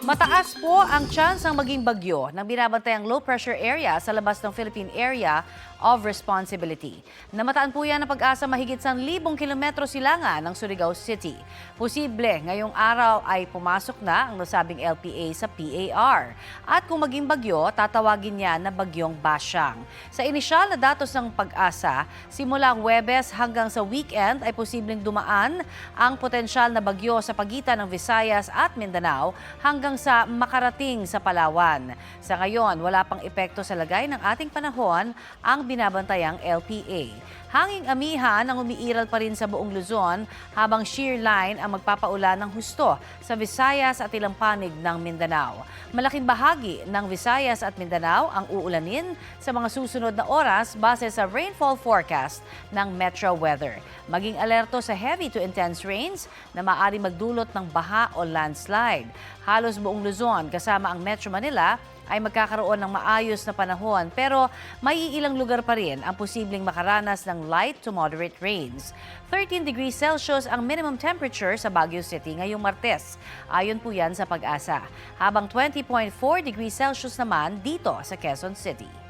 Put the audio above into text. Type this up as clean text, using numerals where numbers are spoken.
Mataas po ang tsansang maging bagyo ng binabantayang low pressure area sa labas ng Philippine Area of Responsibility. Namataan po yan ng pag-asa mahigit 1,000 kilometro silangan ng Surigao City. Posible ngayong araw ay pumasok na ang nasabing LPA sa PAR. At kung maging bagyo, tatawagin niya na bagyong Basyang. Sa inisyal na datos ng pag-asa, simula Huwebes hanggang sa weekend ay posibleng dumaan ang potensyal na bagyo sa pagitan ng Visayas at Mindanao hanggang sa makarating sa Palawan. Sa ngayon, wala pang epekto sa lagay ng ating panahon ang binabantayang LPA. Hanging amihan ang umiiral pa rin sa buong Luzon habang shear line ang magpapaulan ng husto sa Visayas at ilang panig ng Mindanao. Malaking bahagi ng Visayas at Mindanao ang uulanin sa mga susunod na oras base sa rainfall forecast ng Metro Weather. Maging alerto sa heavy to intense rains na maaari magdulot ng baha o landslide. Halos buong Luzon kasama ang Metro Manila ay magkakaroon ng maayos na panahon pero may ilang lugar pa rin ang posibleng makaranas ng light to moderate rains. 13 degrees Celsius ang minimum temperature sa Baguio City ngayong Martes. Ayon po yan sa pag-asa. Habang 20.4 degrees Celsius naman dito sa Quezon City.